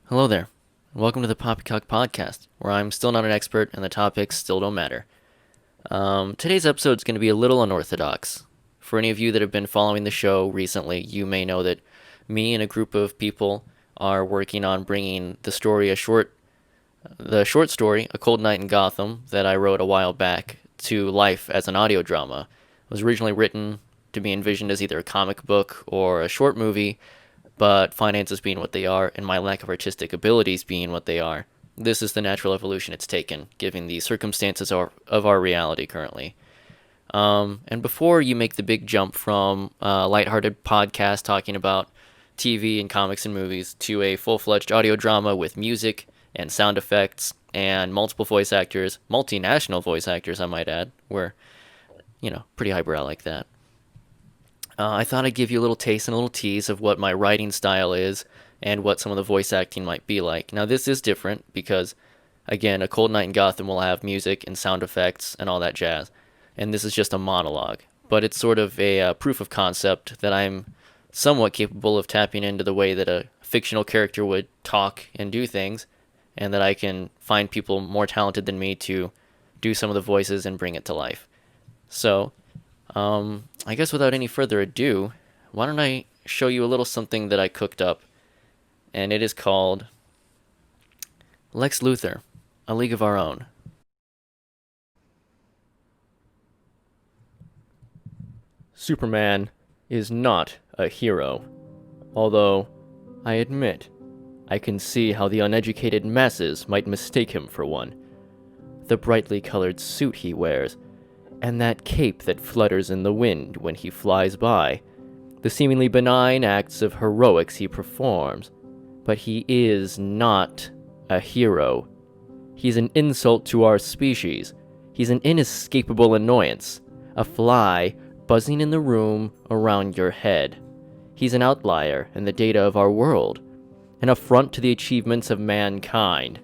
Hello there. Welcome to the Poppycock podcast, where I'm still not an expert and the topics still don't matter. Today's episode is going to be a little unorthodox. For any of you that have been following the show recently, you may know that me and a group of people are working on bringing the short story, A Cold Night in Gotham, that I wrote a while back, to life as an audio drama. It was originally written to be envisioned as either a comic book or a short movie, but finances being what they are and my lack of artistic abilities being what they are, this is the natural evolution it's taken, given the circumstances of our reality currently. And before you make the big jump from a lighthearted podcast talking about TV and comics and movies to a full-fledged audio drama with music and sound effects and multiple voice actors, multinational voice actors, I might add, we're, pretty highbrow like that. I thought I'd give you a little taste and a little tease of what my writing style is and what some of the voice acting might be like. Now, this is different because, again, A Cold Night in Gotham will have music and sound effects and all that jazz, and this is just a monologue. But it's sort of a proof of concept that I'm somewhat capable of tapping into the way that a fictional character would talk and do things, and that I can find people more talented than me to do some of the voices and bring it to life. So, I guess without any further ado, why don't I show you a little something that I cooked up, and it is called Lex Luthor, A League of Our Own. Superman is not a hero, although, I admit, I can see how the uneducated masses might mistake him for one. The brightly colored suit he wears, and that cape that flutters in the wind when he flies by, the seemingly benign acts of heroics he performs. But he is not a hero. He's an insult to our species. He's an inescapable annoyance, a fly buzzing in the room around your head. He's an outlier in the data of our world, an affront to the achievements of mankind.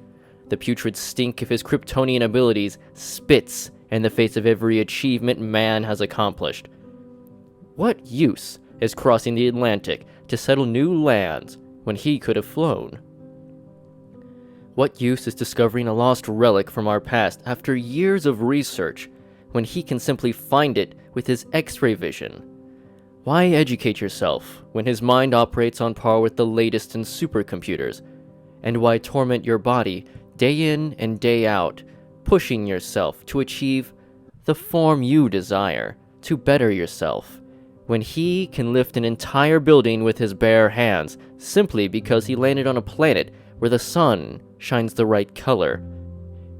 The putrid stink of his Kryptonian abilities spits in the face of every achievement man has accomplished. What use is crossing the Atlantic to settle new lands when he could have flown? What use is discovering a lost relic from our past after years of research when he can simply find it with his X-ray vision? Why educate yourself when his mind operates on par with the latest in supercomputers? And why torment your body day in and day out, pushing yourself to achieve the form you desire, to better yourself, when he can lift an entire building with his bare hands simply because he landed on a planet where the sun shines the right color?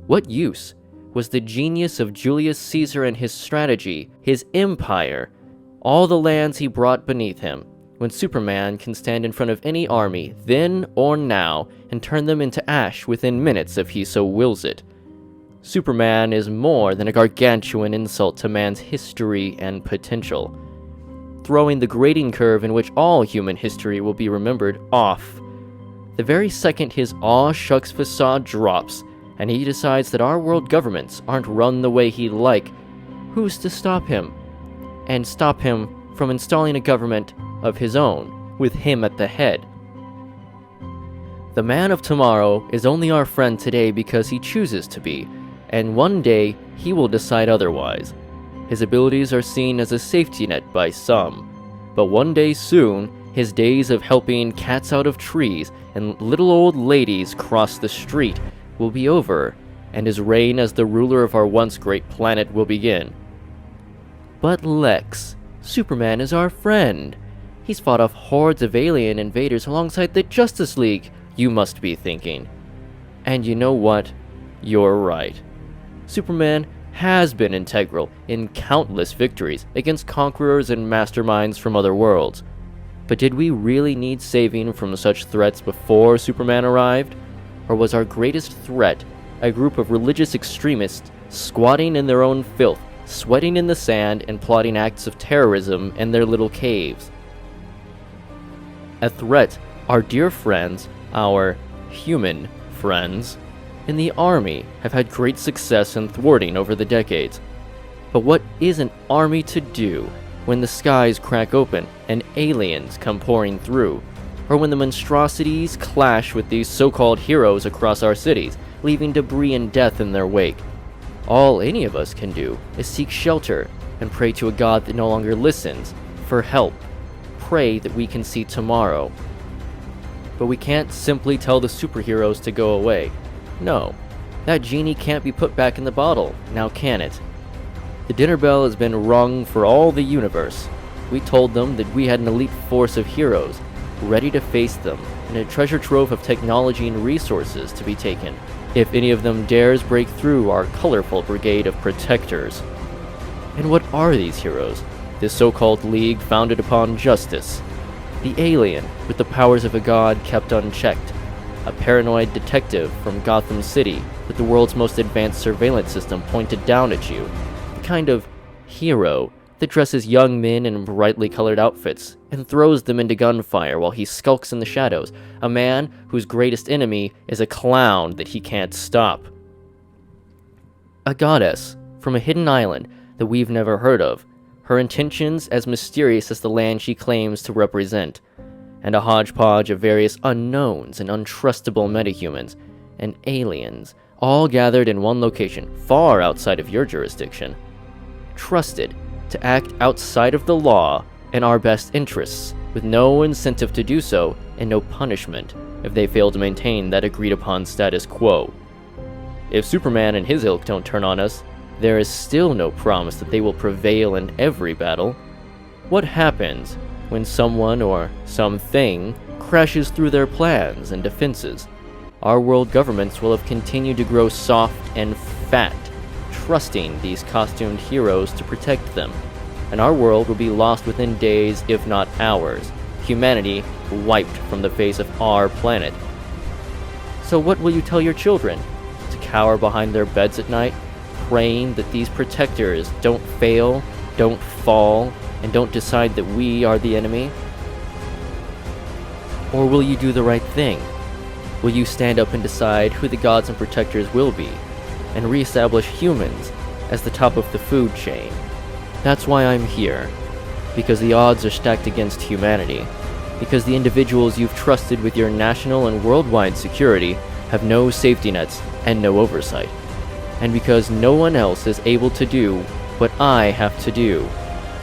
What use was the genius of Julius Caesar and his strategy, his empire, all the lands he brought beneath him, when Superman can stand in front of any army, then or now, and turn them into ash within minutes if he so wills it? Superman is more than a gargantuan insult to man's history and potential, throwing the grading curve in which all human history will be remembered off. The very second his aw-shucks facade drops, and he decides that our world governments aren't run the way he'd like, who's to stop him? And stop him from installing a government of his own, with him at the head. The man of tomorrow is only our friend today because he chooses to be, and one day he will decide otherwise. His abilities are seen as a safety net by some, but one day soon, his days of helping cats out of trees and little old ladies cross the street will be over, and his reign as the ruler of our once great planet will begin. But Lex, Superman is our friend. He's fought off hordes of alien invaders alongside the Justice League, you must be thinking. And you know what? You're right. Superman has been integral in countless victories against conquerors and masterminds from other worlds. But did we really need saving from such threats before Superman arrived? Or was our greatest threat a group of religious extremists squatting in their own filth, sweating in the sand, and plotting acts of terrorism in their little caves? A threat our dear friends, our human friends, in the army have had great success in thwarting over the decades. But what is an army to do when the skies crack open and aliens come pouring through? or when the monstrosities clash with these so-called heroes across our cities, leaving debris and death in their wake. All any of us can do is seek shelter and pray to a God that no longer listens for help. Pray that we can see tomorrow. But we can't simply tell the superheroes to go away. No, that genie can't be put back in the bottle, now can it? The dinner bell has been rung for all the universe. We told them that we had an elite force of heroes, ready to face them, and a treasure trove of technology and resources to be taken, if any of them dares break through our colorful brigade of protectors. And what are these heroes? This so-called league founded upon justice. The alien, with the powers of a god kept unchecked. A paranoid detective from Gotham City, with the world's most advanced surveillance system pointed down at you. The kind of hero that dresses young men in brightly colored outfits and throws them into gunfire while he skulks in the shadows. A man whose greatest enemy is a clown that he can't stop. A goddess from a hidden island that we've never heard of, her intentions as mysterious as the land she claims to represent, and a hodgepodge of various unknowns and untrustable metahumans and aliens, all gathered in one location far outside of your jurisdiction. Trusted to act outside of the law in our best interests, with no incentive to do so and no punishment if they fail to maintain that agreed-upon status quo. If Superman and his ilk don't turn on us, there is still no promise that they will prevail in every battle. What happens when someone or something crashes through their plans and defenses? Our world governments will have continued to grow soft and fat, trusting these costumed heroes to protect them, and our world will be lost within days, if not hours, humanity wiped from the face of our planet. So what will you tell your children? To cower behind their beds at night, praying that these protectors don't fail, don't fall, and don't decide that we are the enemy? Or will you do the right thing? Will you stand up and decide who the gods and protectors will be, and reestablish humans as the top of the food chain? That's why I'm here, because the odds are stacked against humanity, because the individuals you've trusted with your national and worldwide security have no safety nets and no oversight, and because no one else is able to do what I have to do.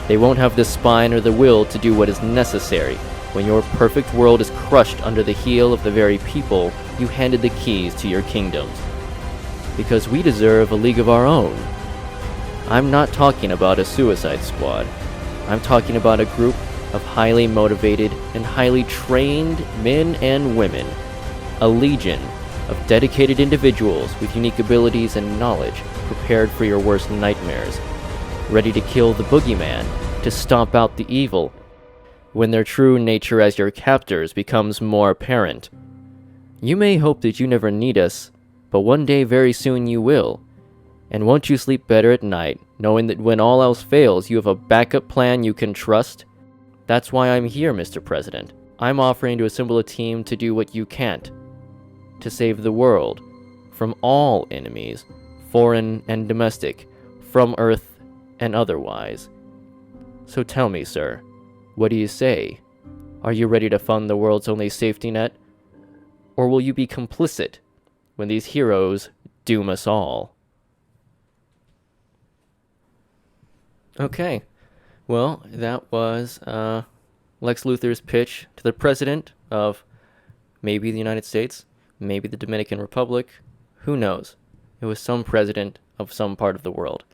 They won't have the spine or the will to do what is necessary when your perfect world is crushed under the heel of the very people you handed the keys to your kingdoms. Because we deserve a league of our own. I'm not talking about a suicide squad. I'm talking about a group of highly motivated and highly trained men and women. A legion of dedicated individuals with unique abilities and knowledge, prepared for your worst nightmares, ready to kill the boogeyman, to stomp out the evil, when their true nature as your captors becomes more apparent. You may hope that you never need us, but one day very soon you will. And won't you sleep better at night, knowing that when all else fails, you have a backup plan you can trust? That's why I'm here, Mr. President. I'm offering to assemble a team to do what you can't. To save the world from all enemies, foreign and domestic, from Earth and otherwise. So tell me, sir, what do you say? Are you ready to fund the world's only safety net? Or will you be complicit when these heroes doom us all? Okay, well, that was Lex Luthor's pitch to the president of maybe the United States, maybe the Dominican Republic, who knows? It was some president of some part of the world,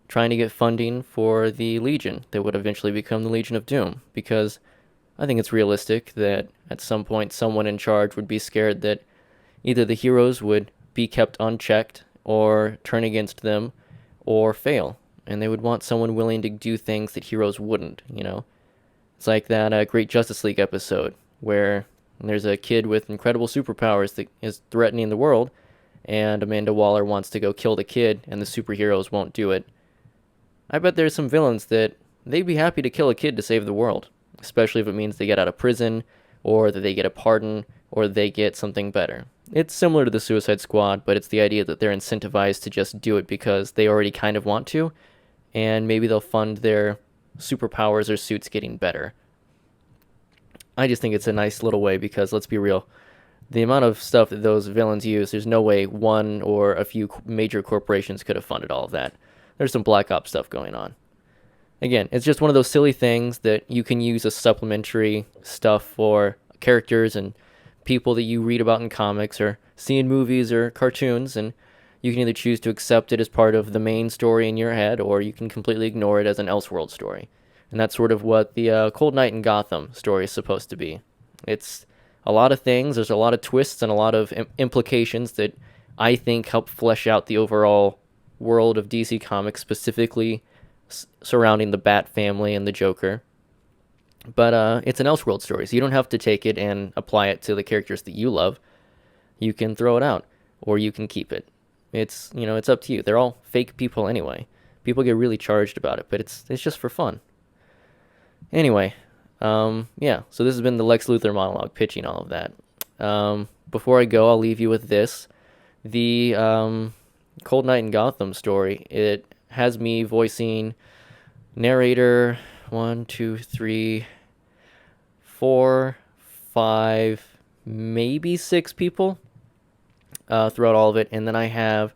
trying to get funding for the Legion that would eventually become the Legion of Doom, because I think it's realistic that at some point someone in charge would be scared that either the heroes would be kept unchecked, or turn against them, or fail, and they would want someone willing to do things that heroes wouldn't, you know? It's like that Great Justice League episode, where there's a kid with incredible superpowers that is threatening the world, and Amanda Waller wants to go kill the kid, and the superheroes won't do it. I bet there's some villains that they'd be happy to kill a kid to save the world, especially if it means they get out of prison, or that they get a pardon, or they get something better. It's similar to the Suicide Squad, but it's the idea that they're incentivized to just do it because they already kind of want to, and maybe they'll fund their superpowers or suits getting better. I just think it's a nice little way because, let's be real, the amount of stuff that those villains use, there's no way one or a few major corporations could have funded all of that. There's some Black Ops stuff going on. Again, it's just one of those silly things that you can use as supplementary stuff for characters and people that you read about in comics or see in movies or cartoons, and you can either choose to accept it as part of the main story in your head, or you can completely ignore it as an Elseworld story. And that's sort of what the Cold Night in Gotham story is supposed to be. It's a lot of things, there's a lot of twists and a lot of implications that I think help flesh out the overall world of DC Comics, specifically surrounding the Bat family and the Joker. But it's an Elseworld story, so you don't have to take it and apply it to the characters that you love. You can throw it out, or you can keep it. It's it's up to you. They're all fake people anyway. People get really charged about it, but it's just for fun. Anyway, yeah. So this has been the Lex Luthor monologue, pitching all of that. Before I go, I'll leave you with this: the Cold Night in Gotham story. It has me voicing narrator 1, 2, 3, 4, 5, maybe 6 people throughout all of it, and then I have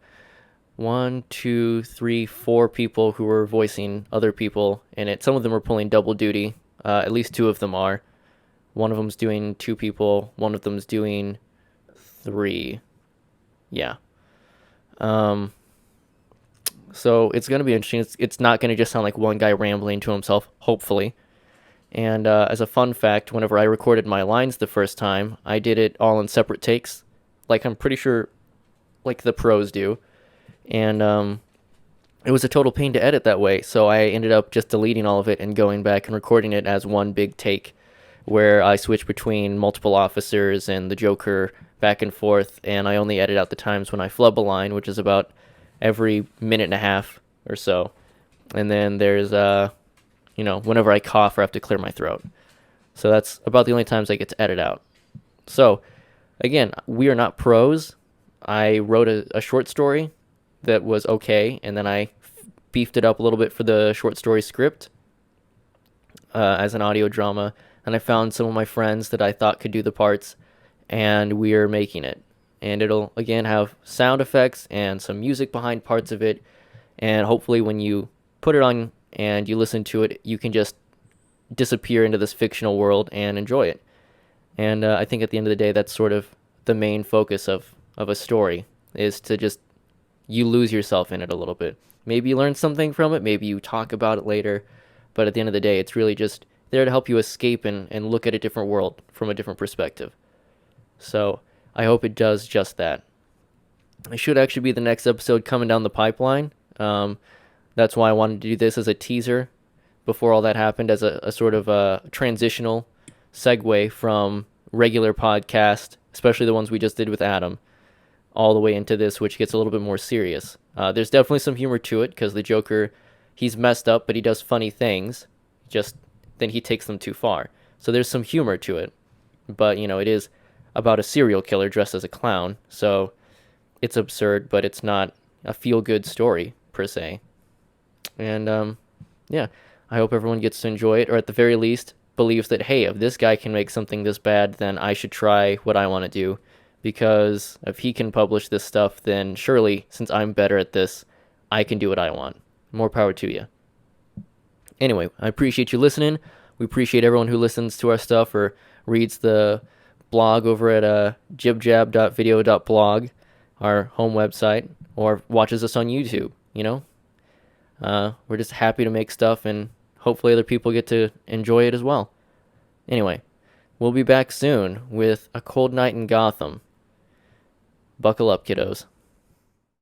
1, 2, 3, 4 people who are voicing other people in it. Some of them are pulling double duty. At least 2 of them are. One of them's doing 2 people. One of them's doing 3. Yeah. So it's going to be interesting. It's not going to just sound like one guy rambling to himself, hopefully. And as a fun fact, whenever I recorded my lines the first time, I did it all in separate takes, like I'm pretty sure like the pros do. And it was a total pain to edit that way, so I ended up just deleting all of it and going back and recording it as one big take, where I switch between multiple officers and the Joker back and forth, and I only edit out the times when I flub a line, which is about every minute and a half or so. And then there's whenever I cough or have to clear my throat. So that's about the only times I get to edit out. So again, we are not pros. I wrote a short story that was okay, and then I beefed it up a little bit for the short story script as an audio drama, and I found some of my friends that I thought could do the parts, and we're making it. And it'll, again, have sound effects and some music behind parts of it, and hopefully when you put it on and you listen to it, you can just disappear into this fictional world and enjoy it. And I think at the end of the day, that's sort of the main focus of a story, is to just, you lose yourself in it a little bit. Maybe you learn something from it, maybe you talk about it later, but at the end of the day, it's really just there to help you escape and look at a different world from a different perspective. So I hope it does just that. It should actually be the next episode coming down the pipeline. That's why I wanted to do this as a teaser before all that happened, as a sort of a transitional segue from regular podcast, especially the ones we just did with Adam, all the way into this, which gets a little bit more serious. There's definitely some humor to it, because the Joker, he's messed up, but he does funny things, just then he takes them too far. So there's some humor to it, but it is about a serial killer dressed as a clown, so it's absurd, but it's not a feel-good story, per se. And, yeah, I hope everyone gets to enjoy it, or at the very least, believes that, hey, if this guy can make something this bad, then I should try what I want to do, because if he can publish this stuff, then surely, since I'm better at this, I can do what I want. More power to you. Anyway, I appreciate you listening. We appreciate everyone who listens to our stuff or reads the blog over at jibjab.video.blog, our home website, or watches us on YouTube, We're just happy to make stuff, and hopefully other people get to enjoy it as well. Anyway, we'll be back soon with A Cold Night in Gotham. Buckle up, kiddos.